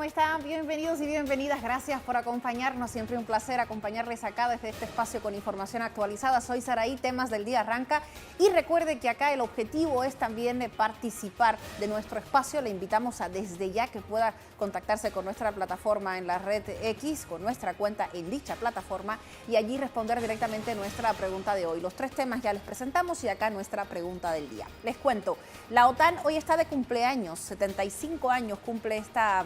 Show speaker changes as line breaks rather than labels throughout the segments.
¿cómo están? Bienvenidos y bienvenidas. Gracias por acompañarnos. Siempre un placer acompañarles acá desde este espacio con información actualizada. Soy Saraí, Temas del Día arranca. Y recuerde que acá el objetivo es también participar de nuestro espacio. Le invitamos a desde ya que pueda contactarse con nuestra plataforma en la red X, con nuestra cuenta en dicha plataforma y allí responder directamente nuestra pregunta de hoy. Los tres temas ya les presentamos y acá nuestra pregunta del día. Les cuento, la OTAN hoy está de cumpleaños, 75 años cumple esta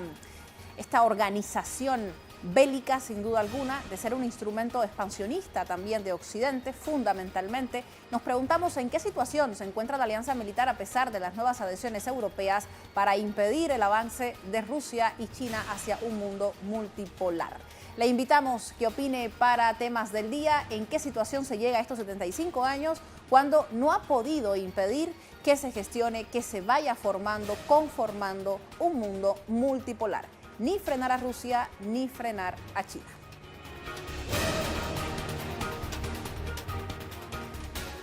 organización bélica, sin duda alguna, de ser un instrumento expansionista también de Occidente, fundamentalmente. Nos preguntamos en qué situación se encuentra la alianza militar a pesar de las nuevas adhesiones europeas para impedir el avance de Rusia y China hacia un mundo multipolar. Le invitamos que opine para Temas del Día en qué situación se llega a estos 75 años cuando no ha podido impedir que se gestione, que se vaya formando, conformando un mundo multipolar. Ni frenar a Rusia, ni frenar a China.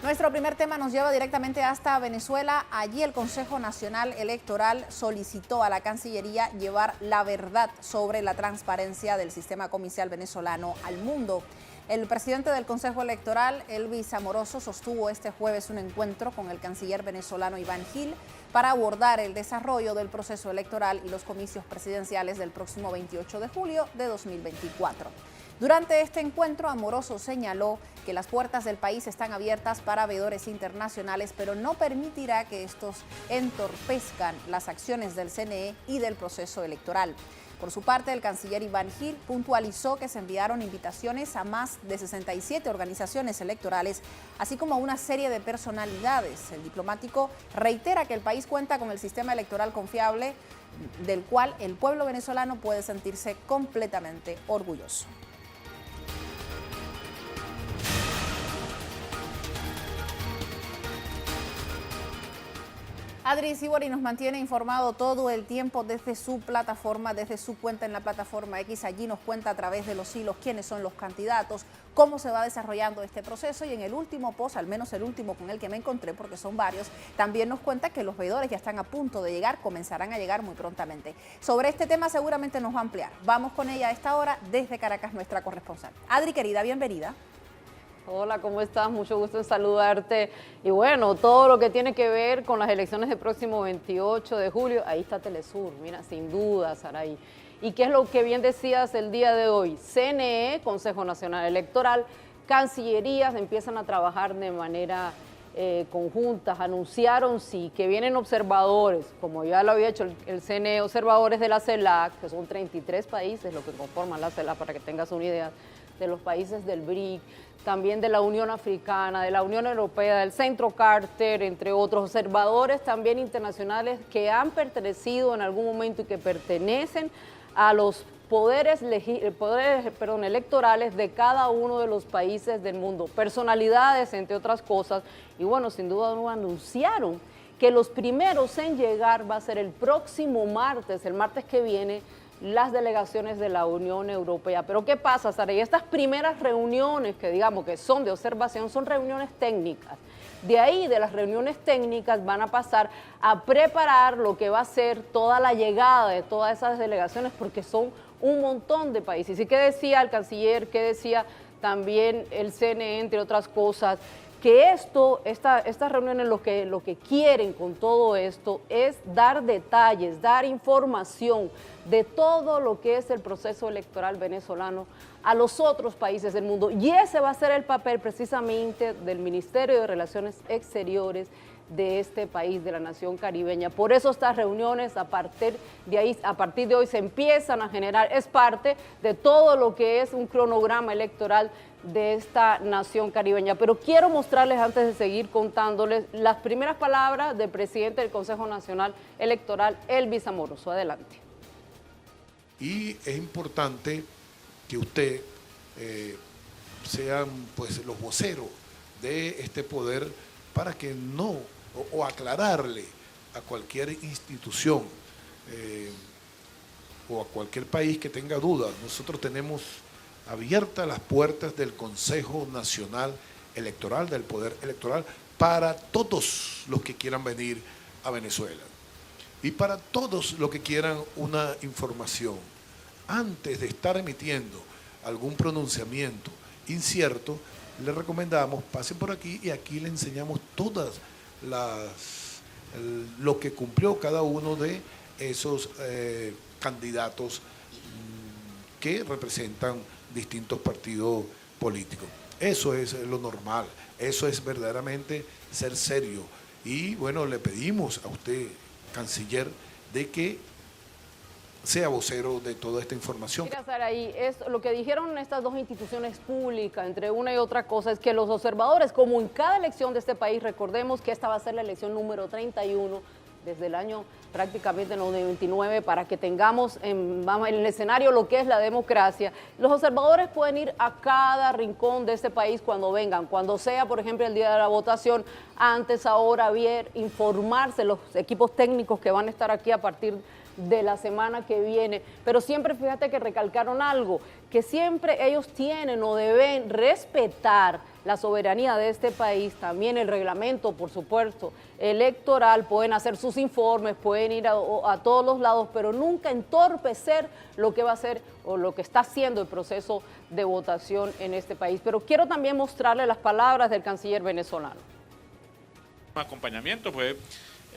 Nuestro primer tema nos lleva directamente hasta Venezuela. Allí el Consejo Nacional Electoral solicitó a la Cancillería llevar la verdad sobre la transparencia del sistema comicial venezolano al mundo. El presidente del Consejo Electoral, Elvis Amoroso, sostuvo este jueves un encuentro con el canciller venezolano Iván Gil para abordar el desarrollo del proceso electoral y los comicios presidenciales del próximo 28 de julio de 2024. Durante este encuentro, Amoroso señaló que las puertas del país están abiertas para veedores internacionales, pero no permitirá que estos entorpezcan las acciones del CNE y del proceso electoral. Por su parte, el canciller Iván Gil puntualizó que se enviaron invitaciones a más de 67 organizaciones electorales, así como a una serie de personalidades. El diplomático reitera que el país cuenta con el sistema electoral confiable, del cual el pueblo venezolano puede sentirse completamente orgulloso. Adri Sibori nos mantiene informado todo el tiempo desde su plataforma, desde su cuenta en la plataforma X. Allí nos cuenta a través de los hilos quiénes son los candidatos, cómo se va desarrollando este proceso, y en el último post, al menos el último con el que me encontré, porque son varios, también nos cuenta que los veedores ya están a punto de llegar, comenzarán a llegar muy prontamente. Sobre este tema seguramente nos va a ampliar. Vamos con ella a esta hora desde Caracas, nuestra corresponsal. Adri, querida, bienvenida.
Hola, ¿cómo estás? Mucho gusto en saludarte. Y bueno, todo lo que tiene que ver con las elecciones del próximo 28 de julio, ahí está Telesur, mira, sin duda, Saraí. ¿Y qué es lo que bien decías el día de hoy? CNE, Consejo Nacional Electoral, Cancillerías empiezan a trabajar de manera conjuntas. Anunciaron, sí, que vienen observadores, como ya lo había hecho el CNE, observadores de la CELAC, que son 33 países los que conforman la CELAC, para que tengas una idea, de los países del BRIC, también de la Unión Africana, de la Unión Europea, del Centro Carter, entre otros observadores también internacionales que han pertenecido en algún momento y que pertenecen a los poderes electorales de cada uno de los países del mundo, personalidades, entre otras cosas. Y bueno, sin duda no anunciaron que los primeros en llegar va a ser el próximo martes, el martes que viene, las delegaciones de la Unión Europea. Pero ¿qué pasa, Sara? Y estas primeras reuniones que digamos que son de observación son reuniones técnicas. De ahí, de las reuniones técnicas, van a pasar a preparar lo que va a ser toda la llegada de todas esas delegaciones, porque son un montón de países. ¿Y qué decía el canciller? ¿Qué decía también el CNE, entre otras cosas? Que estas reuniones lo que quieren con todo esto es dar detalles, dar información de todo lo que es el proceso electoral venezolano a los otros países del mundo. Y ese va a ser el papel precisamente del Ministerio de Relaciones Exteriores de este país, de la nación caribeña. Por eso estas reuniones a partir de hoy se empiezan a generar, es parte de todo lo que es un cronograma electoral de esta nación caribeña. Pero quiero mostrarles, antes de seguir contándoles, las primeras palabras del presidente del Consejo Nacional Electoral, Elvis Amoroso. Adelante.
Y es importante que usted sean pues los voceros de este poder para que no, o aclararle a cualquier institución o a cualquier país que tenga dudas. Nosotros tenemos abiertas las puertas del Consejo Nacional Electoral, del Poder Electoral, para todos los que quieran venir a Venezuela. Y para todos los que quieran una información, antes de estar emitiendo algún pronunciamiento incierto, le recomendamos, pasen por aquí y aquí le enseñamos todas lo que cumplió cada uno de esos candidatos que representan distintos partidos políticos. Eso es lo normal, eso es verdaderamente ser serio. Y bueno, le pedimos a usted, canciller, de que sea vocero de toda esta información.
Mira, Saraí, lo que dijeron estas dos instituciones públicas, entre una y otra cosa, es que los observadores, como en cada elección de este país, recordemos que esta va a ser la elección número 31 desde el año prácticamente 99, para que tengamos en el escenario lo que es la democracia. Los observadores pueden ir a cada rincón de este país cuando vengan, cuando sea, por ejemplo, el día de la votación, antes, ahora, ver, informarse, los equipos técnicos que van a estar aquí a partir de la semana que viene, pero siempre fíjate que recalcaron algo, que siempre ellos tienen o deben respetar la soberanía de este país, también el reglamento, por supuesto, electoral, pueden hacer sus informes, pueden ir a todos los lados, pero nunca entorpecer lo que va a ser o lo que está haciendo el proceso de votación en este país. Pero quiero también mostrarle las palabras del canciller venezolano.
Acompañamiento fue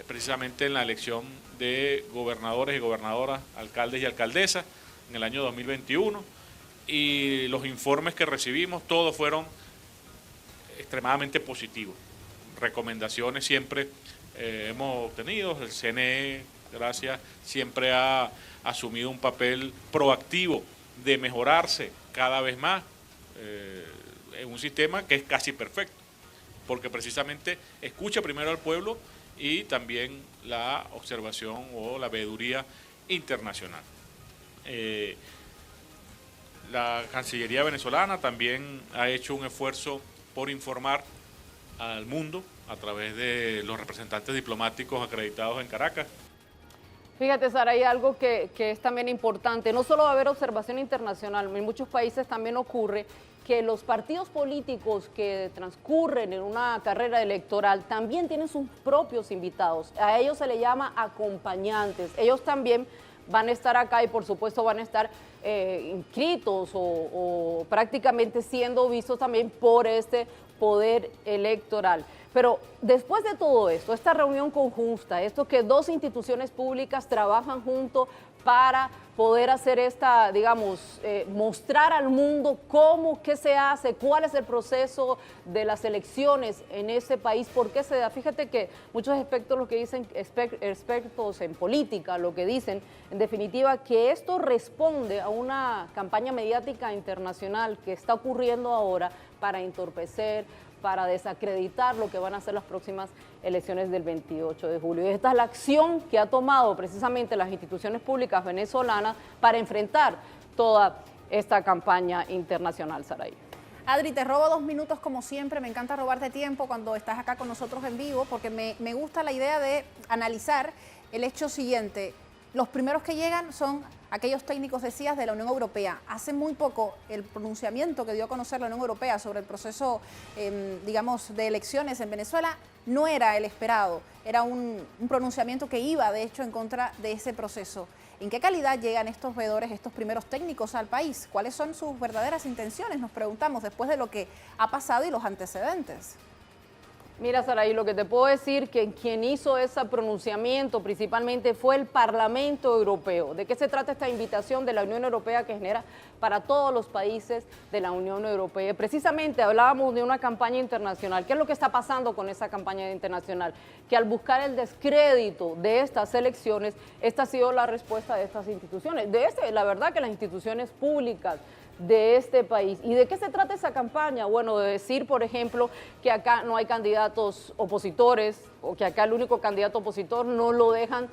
precisamente en la elección de gobernadores y gobernadoras, alcaldes y alcaldesas en el año 2021, y los informes que recibimos todos fueron extremadamente positivos. Recomendaciones siempre hemos obtenido. El CNE, gracias, siempre ha asumido un papel proactivo de mejorarse cada vez más en un sistema que es casi perfecto, porque precisamente escucha primero al pueblo y también la observación o la veeduría internacional. La Cancillería venezolana también ha hecho un esfuerzo por informar al mundo a través de los representantes diplomáticos acreditados en Caracas.
Fíjate, Sara, hay algo que es también importante. No solo va a haber observación internacional, en muchos países también ocurre que los partidos políticos que transcurren en una carrera electoral también tienen sus propios invitados. A ellos se les llama acompañantes. Ellos también van a estar acá y por supuesto van a estar inscritos o prácticamente siendo vistos también por este poder electoral. Pero después de todo esto, esta reunión conjunta, esto que dos instituciones públicas trabajan juntos para poder hacer esta, digamos, mostrar al mundo qué se hace, cuál es el proceso de las elecciones en ese país, por qué se da. Fíjate que muchos expertos, lo que dicen, expertos en política, lo que dicen, en definitiva, que esto responde a una campaña mediática internacional que está ocurriendo ahora para entorpecer, para desacreditar lo que van a ser las próximas elecciones del 28 de julio. Y esta es la acción que ha tomado precisamente las instituciones públicas venezolanas para enfrentar toda esta campaña internacional, Saraí.
Adri, te robo 2 minutos como siempre, me encanta robarte tiempo cuando estás acá con nosotros en vivo, porque me gusta la idea de analizar el hecho siguiente. Los primeros que llegan son aquellos técnicos, decías, de la Unión Europea. Hace muy poco el pronunciamiento que dio a conocer la Unión Europea sobre el proceso, digamos, de elecciones en Venezuela no era el esperado. Era un pronunciamiento que iba, de hecho, en contra de ese proceso. ¿En qué calidad llegan estos veedores, estos primeros técnicos al país? ¿Cuáles son sus verdaderas intenciones? Nos preguntamos después de lo que ha pasado y los antecedentes.
Mira, Saraí, lo que te puedo decir que quien hizo ese pronunciamiento principalmente fue el Parlamento Europeo. ¿De qué se trata esta invitación de la Unión Europea que genera para todos los países de la Unión Europea? Precisamente hablábamos de una campaña internacional. ¿Qué es lo que está pasando con esa campaña internacional? Que al buscar el descrédito de estas elecciones, esta ha sido la respuesta de estas instituciones. La verdad que las instituciones públicas de este país. ¿Y de qué se trata esa campaña? Bueno, de decir, por ejemplo, que acá no hay candidatos opositores o que acá el único candidato opositor no lo dejan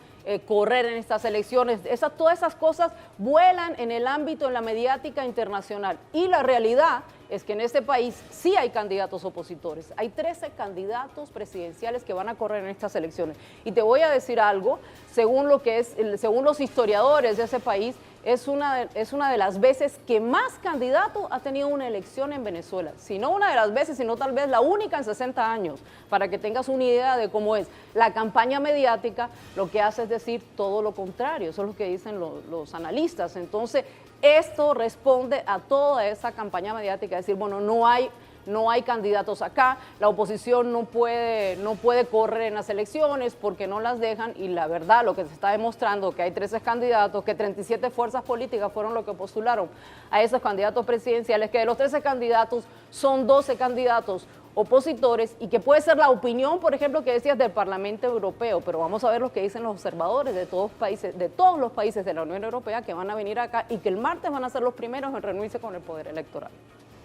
correr en estas elecciones. Todas esas cosas vuelan en el ámbito, en la mediática internacional. Y la realidad es que en este país sí hay candidatos opositores. Hay 13 candidatos presidenciales que van a correr en estas elecciones. Y te voy a decir algo, según los historiadores de ese país, es una de las veces que más candidato ha tenido una elección en Venezuela. Si no una de las veces, sino tal vez la única en 60 años, para que tengas una idea de cómo es. La campaña mediática lo que hace es decir todo lo contrario, eso es lo que dicen los analistas. Entonces, esto responde a toda esa campaña mediática, decir, bueno, no hay candidatos acá, la oposición no puede correr en las elecciones porque no las dejan, y la verdad lo que se está demostrando que hay 13 candidatos, que 37 fuerzas políticas fueron los que postularon a esos candidatos presidenciales, que de los 13 candidatos son 12 candidatos opositores, y que puede ser la opinión, por ejemplo, que decías del Parlamento Europeo, pero vamos a ver lo que dicen los observadores de todos los países de la Unión Europea que van a venir acá y que el martes van a ser los primeros en reunirse con el poder electoral.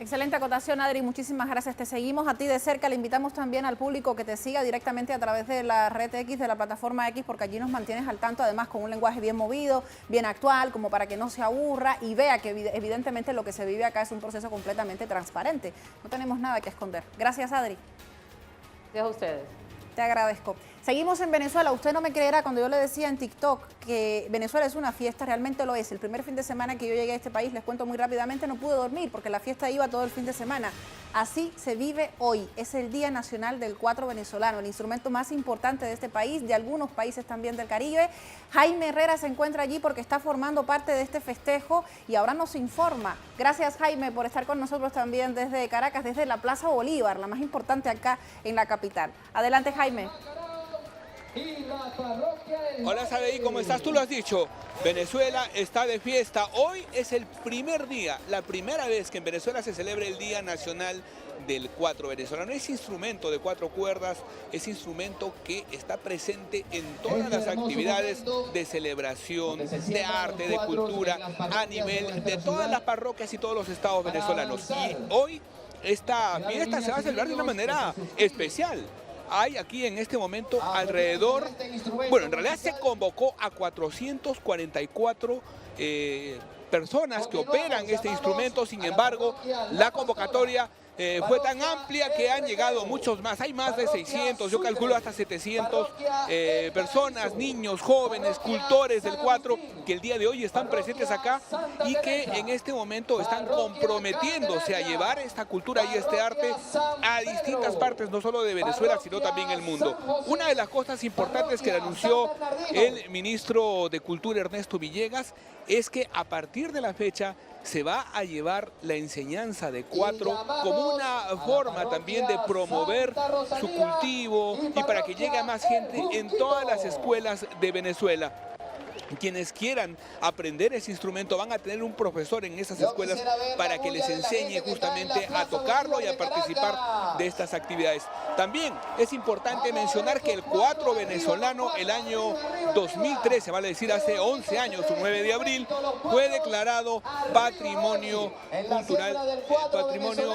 Excelente acotación, Adri, muchísimas gracias. Te seguimos a ti de cerca, le invitamos también al público que te siga directamente a través de la red X, de la plataforma X, porque allí nos mantienes al tanto, además con un lenguaje bien movido, bien actual, como para que no se aburra y vea que evidentemente lo que se vive acá es un proceso completamente transparente. No tenemos nada que esconder. Gracias, Adri.
Gracias a ustedes.
Te agradezco. Seguimos en Venezuela. Usted no me creerá cuando yo le decía en TikTok que Venezuela es una fiesta, realmente lo es. El primer fin de semana que yo llegué a este país, les cuento muy rápidamente, no pude dormir porque la fiesta iba todo el fin de semana. Así se vive hoy. Es el Día Nacional del Cuatro venezolano, el instrumento más importante de este país, de algunos países también del Caribe. Jaime Herrera se encuentra allí porque está formando parte de este festejo y ahora nos informa. Gracias, Jaime, por estar con nosotros también desde Caracas, desde la Plaza Bolívar, la más importante acá en la capital. Adelante, Jaime.
Hola, Saraí, ¿cómo estás? Tú lo has dicho, Venezuela está de fiesta. Hoy es el primer día, la primera vez que en Venezuela se celebra el Día Nacional del Cuatro venezolano. Es instrumento de 4 cuerdas, es instrumento que está presente en todas las actividades de celebración, de arte, de cultura, a nivel de todas las parroquias y todos los estados venezolanos. Y hoy esta fiesta se va a celebrar de una manera especial. Hay aquí en este momento alrededor, bueno, en realidad se convocó a 444 personas que operan este instrumento. Sin embargo, la convocatoria fue tan amplia que han llegado muchos más. Hay más de 600, yo calculo hasta 700 personas, niños, jóvenes, cultores del cuatro, que el día de hoy están presentes acá y que en este momento están comprometiéndose a llevar esta cultura y este arte a distintas partes, no solo de Venezuela, sino también el mundo. Una de las cosas importantes que anunció el ministro de Cultura, Ernesto Villegas, es que a partir de la fecha se va a llevar la enseñanza de cuatro como una forma también de promover su cultivo y para que llegue a más gente en todas las escuelas de Venezuela. Quienes quieran aprender ese instrumento van a tener un profesor en esas escuelas para que les enseñe justamente a tocarlo y a participar de estas actividades. También es importante mencionar que el cuatro venezolano el año 2013, vale decir hace 11 años, un 9 de abril, fue declarado patrimonio cultural, patrimonio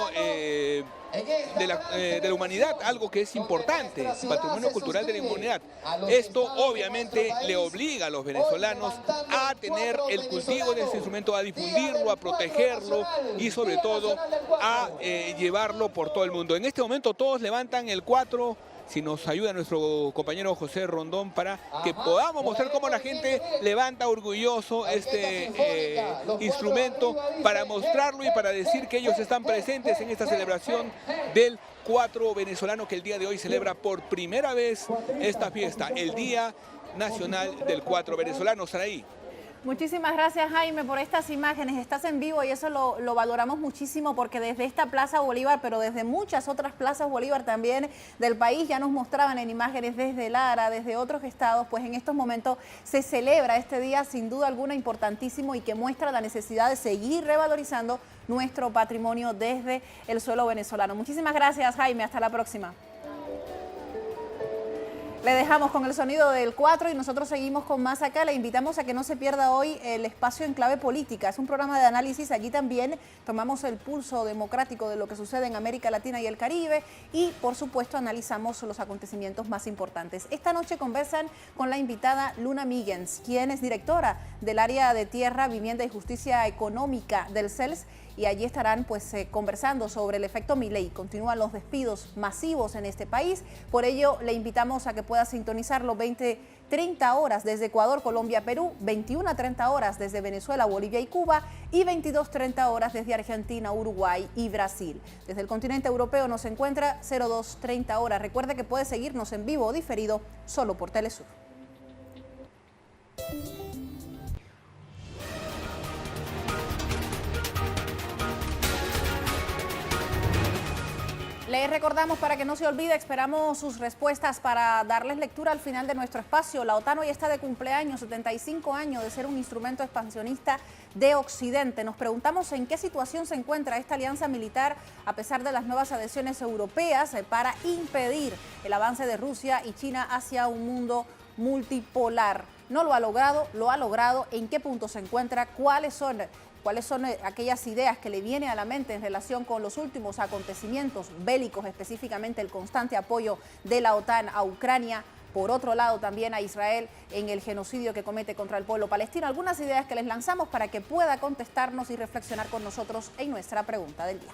de la humanidad, algo que es importante, patrimonio cultural de la humanidad. Esto obviamente le obliga a los venezolanos a tener el cultivo de este instrumento, a difundirlo, a protegerlo y sobre todo a llevarlo por todo el mundo. En este momento todos levantan el cuatro. Si nos ayuda nuestro compañero José Rondón para que podamos mostrar cómo la gente levanta orgulloso este instrumento, para mostrarlo y para decir que ellos están presentes en esta celebración del cuatro venezolano, que el día de hoy celebra por primera vez esta fiesta, el Día Nacional del Cuatro venezolano. Saraí.
Muchísimas gracias, Jaime, por estas imágenes. Estás en vivo y eso lo valoramos muchísimo, porque desde esta Plaza Bolívar, pero desde muchas otras plazas Bolívar también del país, ya nos mostraban en imágenes desde Lara, desde otros estados, pues en estos momentos se celebra este día sin duda alguna importantísimo y que muestra la necesidad de seguir revalorizando nuestro patrimonio desde el suelo venezolano. Muchísimas gracias, Jaime. Hasta la próxima. Le dejamos con el sonido del 4 y nosotros seguimos con más acá. Le invitamos a que no se pierda hoy el espacio en clave política. Es un programa de análisis. Allí también tomamos el pulso democrático de lo que sucede en América Latina y el Caribe y, por supuesto, analizamos los acontecimientos más importantes. Esta noche conversan con la invitada Luna Migens, quien es directora del área de Tierra, Vivienda y Justicia Económica del CELS y allí estarán pues conversando sobre el efecto Milei. Continúan los despidos masivos en este país, por ello le invitamos a que pueda sintonizarlo 20-30 horas desde Ecuador, Colombia, Perú, 21 a 30 horas desde Venezuela, Bolivia y Cuba y 22-30 horas desde Argentina, Uruguay y Brasil. Desde el continente europeo nos encuentra 02-30 horas. Recuerde que puede seguirnos en vivo o diferido solo por Telesur. Les recordamos, para que no se olvide, esperamos sus respuestas para darles lectura al final de nuestro espacio. La OTAN hoy está de cumpleaños, 75 años de ser un instrumento expansionista de Occidente. Nos preguntamos en qué situación se encuentra esta alianza militar a pesar de las nuevas adhesiones europeas para impedir el avance de Rusia y China hacia un mundo multipolar. No lo ha logrado, ¿en qué punto se encuentra? ¿Cuáles son aquellas ideas que le vienen a la mente en relación con los últimos acontecimientos bélicos, específicamente el constante apoyo de la OTAN a Ucrania, por otro lado también a Israel en el genocidio que comete contra el pueblo palestino? Algunas ideas que les lanzamos para que pueda contestarnos y reflexionar con nosotros en nuestra pregunta del día.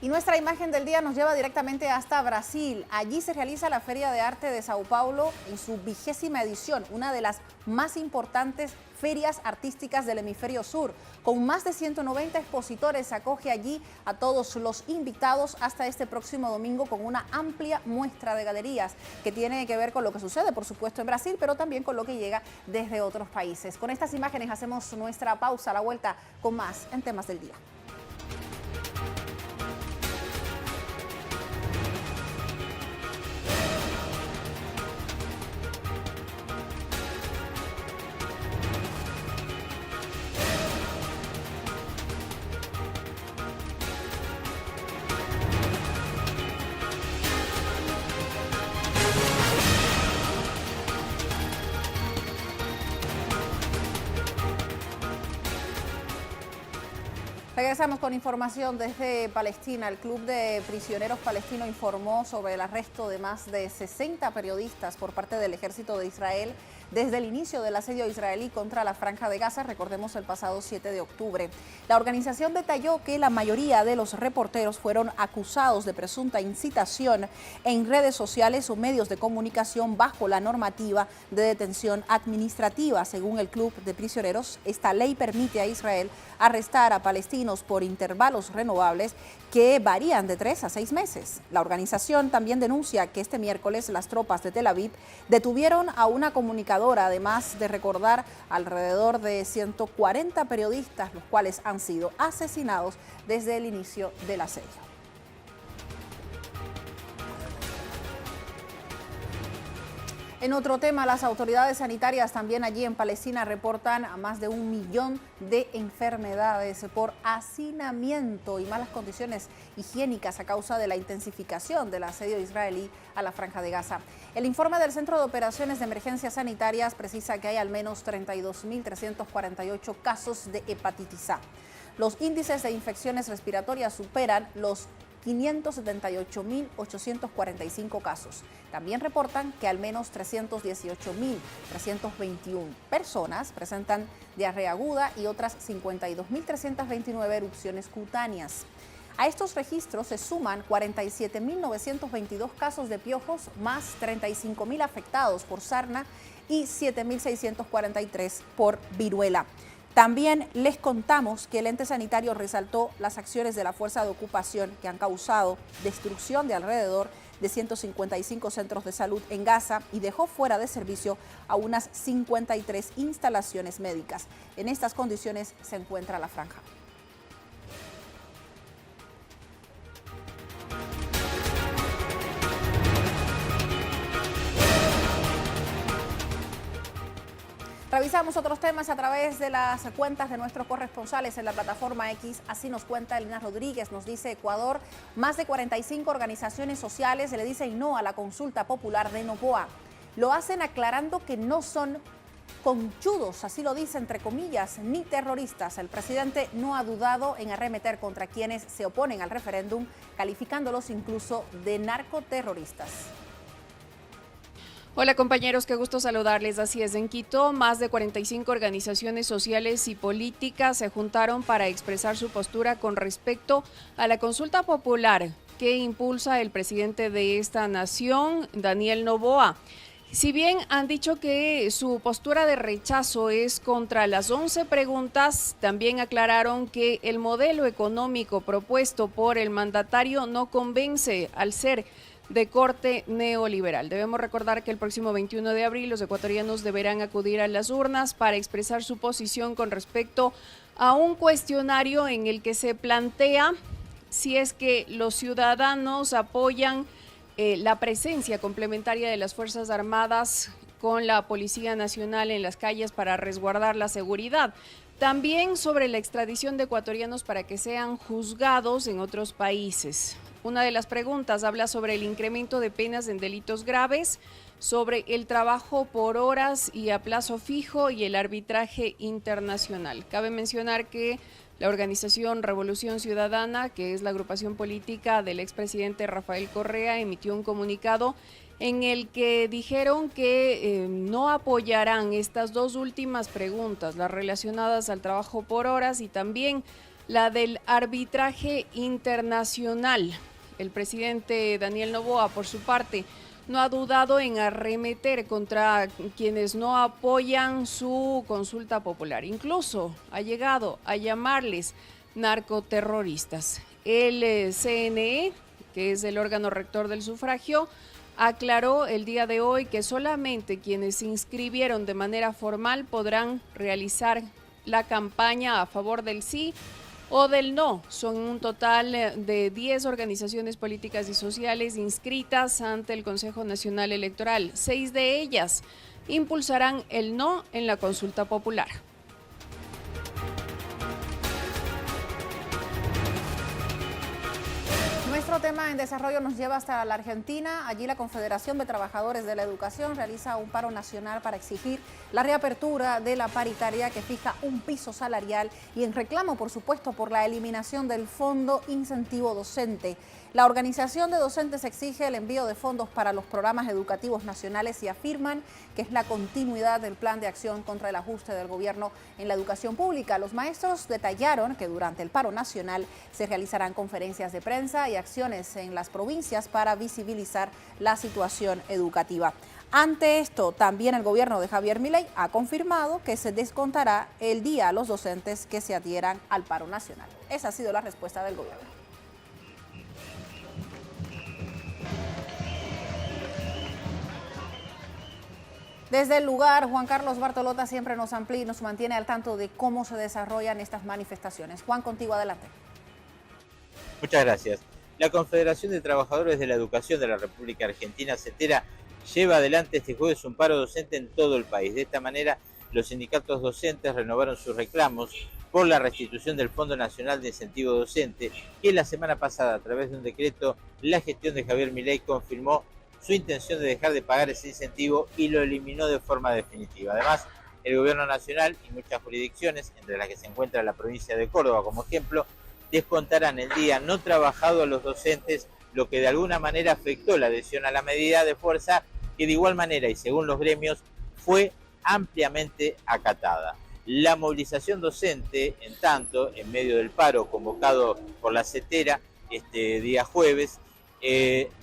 Y nuestra imagen del día nos lleva directamente hasta Brasil. Allí se realiza la Feria de Arte de Sao Paulo en su 20ª edición, una de las más importantes ferias artísticas del hemisferio sur. Con más de 190 expositores, acoge allí a todos los invitados hasta este próximo domingo con una amplia muestra de galerías que tiene que ver con lo que sucede, por supuesto, en Brasil, pero también con lo que llega desde otros países. Con estas imágenes hacemos nuestra pausa, a la vuelta con más en Temas del Día. Regresamos con información desde Palestina. El Club de Prisioneros Palestino informó sobre el arresto de más de 60 periodistas por parte del ejército de Israel desde el inicio del asedio israelí contra la Franja de Gaza, recordemos el pasado 7 de octubre. La organización detalló que la mayoría de los reporteros fueron acusados de presunta incitación en redes sociales o medios de comunicación bajo la normativa de detención administrativa. Según el Club de Prisioneros, esta ley permite a Israel arrestar a palestinos por intervalos renovables que varían de 3 a 6 meses. La organización también denuncia que este miércoles las tropas de Tel Aviv detuvieron a una comunicadora, además de recordar alrededor de 140 periodistas, los cuales han sido asesinados desde el inicio del asedio. En otro tema, las autoridades sanitarias también allí en Palestina reportan a más de 1 millón de enfermedades por hacinamiento y malas condiciones higiénicas a causa de la intensificación del asedio israelí a la Franja de Gaza. El informe del Centro de Operaciones de Emergencias Sanitarias precisa que hay al menos 32.348 casos de hepatitis A. Los índices de infecciones respiratorias superan los 578.845 casos. También reportan que al menos 318.321 personas presentan diarrea aguda y otras 52.329 erupciones cutáneas. A estos registros se suman 47.922 casos de piojos, más 35.000 afectados por sarna y 7.643 por viruela. También les contamos que el ente sanitario resaltó las acciones de la Fuerza de Ocupación que han causado destrucción de alrededor de 155 centros de salud en Gaza y dejó fuera de servicio a unas 53 instalaciones médicas. En estas condiciones se encuentra la franja. Revisamos otros temas a través de las cuentas de nuestros corresponsales en la plataforma X. Así nos cuenta Elena Rodríguez, nos dice Ecuador, más de 45 organizaciones sociales le dicen no a la consulta popular de Noboa. Lo hacen aclarando que no son conchudos, así lo dice entre comillas, ni terroristas. El presidente no ha dudado en arremeter contra quienes se oponen al referéndum, calificándolos incluso de narcoterroristas.
Hola compañeros, qué gusto saludarles. Así es, en Quito, más de 45 organizaciones sociales y políticas se juntaron para expresar su postura con respecto a la consulta popular que impulsa el presidente de esta nación, Daniel Noboa. Si bien han dicho que su postura de rechazo es contra las 11 preguntas, también aclararon que el modelo económico propuesto por el mandatario no convence al ser de corte neoliberal. Debemos recordar que el próximo 21 de abril los ecuatorianos deberán acudir a las urnas para expresar su posición con respecto a un cuestionario en el que se plantea si es que los ciudadanos apoyan la presencia complementaria de las Fuerzas Armadas con la Policía Nacional en las calles para resguardar la seguridad. También sobre la extradición de ecuatorianos para que sean juzgados en otros países. Una de las preguntas habla sobre el incremento de penas en delitos graves, sobre el trabajo por horas y a plazo fijo y el arbitraje internacional. Cabe mencionar que la organización Revolución Ciudadana, que es la agrupación política del expresidente Rafael Correa, emitió un comunicado en el que dijeron que no apoyarán estas dos últimas preguntas, las relacionadas al trabajo por horas y también la del arbitraje internacional. El presidente Daniel Noboa, por su parte, no ha dudado en arremeter contra quienes no apoyan su consulta popular. Incluso ha llegado a llamarles narcoterroristas. El CNE, que es el órgano rector del sufragio, aclaró el día de hoy que solamente quienes se inscribieron de manera formal podrán realizar la campaña a favor del sí o del no. Son un total de 10 organizaciones políticas y sociales inscritas ante el Consejo Nacional Electoral. 6 de ellas impulsarán el no en la consulta popular.
Nuestro tema en desarrollo nos lleva hasta la Argentina. Allí la Confederación de Trabajadores de la Educación realiza un paro nacional para exigir la reapertura de la paritaria que fija un piso salarial y en reclamo, por supuesto, por la eliminación del Fondo Incentivo Docente. La organización de docentes exige el envío de fondos para los programas educativos nacionales y afirman que es la continuidad del plan de acción contra el ajuste del gobierno en la educación pública. Los maestros detallaron que durante el paro nacional se realizarán conferencias de prensa y acciones en las provincias para visibilizar la situación educativa. Ante esto, también el gobierno de Javier Milei ha confirmado que se descontará el día a los docentes que se adhieran al paro nacional. Esa ha sido la respuesta del gobierno. Desde el lugar, Juan Carlos Bartolota siempre nos amplía y nos mantiene al tanto de cómo se desarrollan estas manifestaciones. Juan, contigo adelante.
Muchas gracias. La Confederación de Trabajadores de la Educación de la República Argentina, CETERA, lleva adelante este jueves un paro docente en todo el país. De esta manera, los sindicatos docentes renovaron sus reclamos por la restitución del Fondo Nacional de Incentivo Docente, que la semana pasada, a través de un decreto, la gestión de Javier Milei confirmó su intención de dejar de pagar ese incentivo y lo eliminó de forma definitiva. Además, el Gobierno Nacional y muchas jurisdicciones, entre las que se encuentra la provincia de Córdoba como ejemplo, descontarán el día no trabajado a los docentes, lo que de alguna manera afectó la adhesión a la medida de fuerza, que de igual manera y según los gremios fue ampliamente acatada. La movilización docente, en tanto, en medio del paro convocado por la CETERA este día jueves,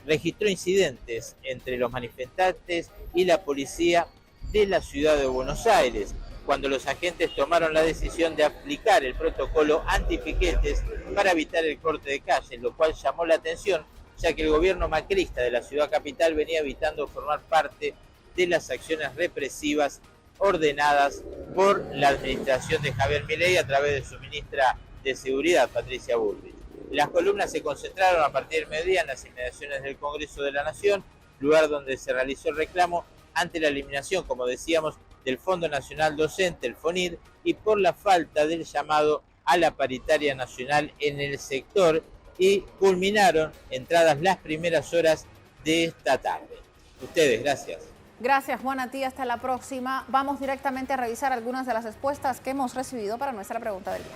registró incidentes entre los manifestantes y la policía de la ciudad de Buenos Aires, cuando los agentes tomaron la decisión de aplicar el protocolo antipiquetes para evitar el corte de calle, lo cual llamó la atención, ya que el gobierno macrista de la ciudad capital venía evitando formar parte de las acciones represivas ordenadas por la administración de Javier Milei a través de su ministra de Seguridad, Patricia Bullrich. Las columnas se concentraron a partir del mediodía en las inmediaciones del Congreso de la Nación, lugar donde se realizó el reclamo ante la eliminación, como decíamos, del Fondo Nacional Docente, el FONID, y por la falta del llamado a la paritaria nacional en el sector, y culminaron entradas las primeras horas de esta tarde. Ustedes, gracias.
Gracias, Juan, a ti. Hasta la próxima. Vamos directamente a revisar algunas de las respuestas que hemos recibido para nuestra pregunta del día.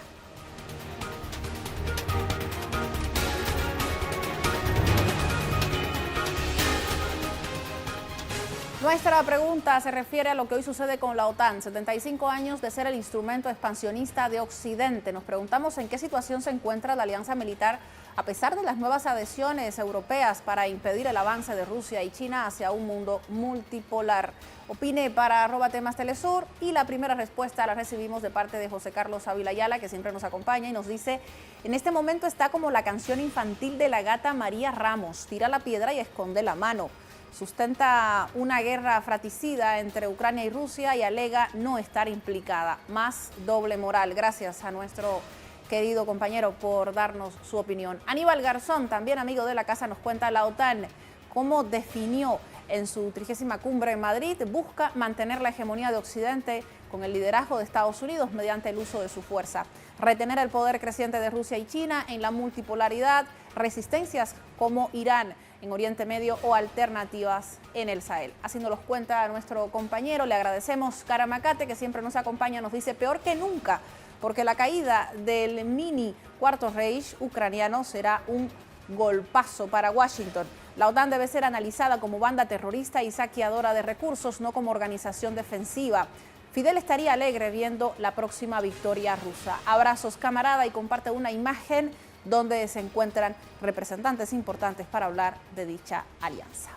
Nuestra pregunta se refiere a lo que hoy sucede con la OTAN, 75 años de ser el instrumento expansionista de Occidente. Nos preguntamos en qué situación se encuentra la alianza militar a pesar de las nuevas adhesiones europeas para impedir el avance de Rusia y China hacia un mundo multipolar. Opine para @temastelesur y la primera respuesta la recibimos de parte de José Carlos Ávila Ayala, que siempre nos acompaña y nos dice: en este momento está como la canción infantil de la gata María Ramos, tira la piedra y esconde la mano. Sustenta una guerra fratricida entre Ucrania y Rusia y alega no estar implicada. Más doble moral. Gracias a nuestro querido compañero por darnos su opinión. Aníbal Garzón, también amigo de la casa, nos cuenta: la OTAN, ¿cómo definió en su 30ª cumbre en Madrid? Busca mantener la hegemonía de Occidente con el liderazgo de Estados Unidos mediante el uso de su fuerza. Retener el poder creciente de Rusia y China en la multipolaridad, resistencias como Irán en Oriente Medio o alternativas en el Sahel. Así nos los cuenta nuestro compañero. Le agradecemos. Caramacate, que siempre nos acompaña, nos dice: peor que nunca, porque la caída del mini Cuarto Reich ucraniano será un golpazo para Washington. La OTAN debe ser analizada como banda terrorista y saqueadora de recursos, no como organización defensiva. Fidel estaría alegre viendo la próxima victoria rusa. Abrazos, camarada, y comparte una imagen donde se encuentran representantes importantes para hablar de dicha alianza.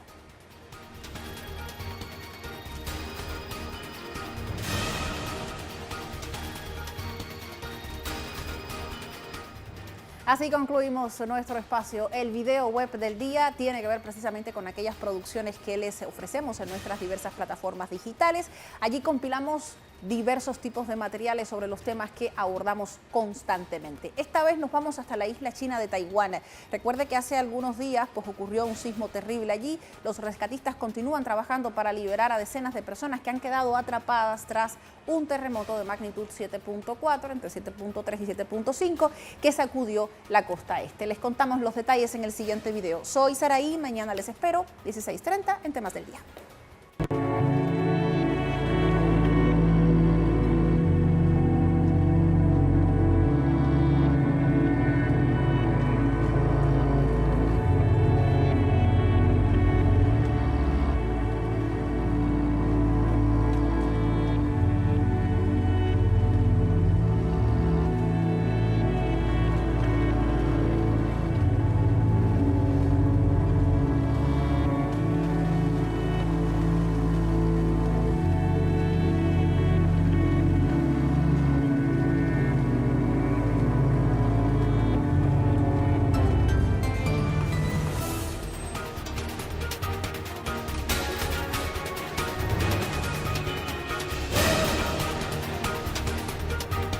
Así concluimos nuestro espacio. El video web del día tiene que ver precisamente con aquellas producciones que les ofrecemos en nuestras diversas plataformas digitales. Allí compilamos diversos tipos de materiales sobre los temas que abordamos constantemente. Esta vez nos vamos hasta la isla china de Taiwán. Recuerde que hace algunos días ocurrió un sismo terrible allí. Los rescatistas continúan trabajando para liberar a decenas de personas que han quedado atrapadas tras un terremoto de magnitud 7.4, entre 7.3 y 7.5, que sacudió la costa este. Les contamos los detalles en el siguiente video. Soy Saraí, mañana les espero, 16:30 en Temas del Día.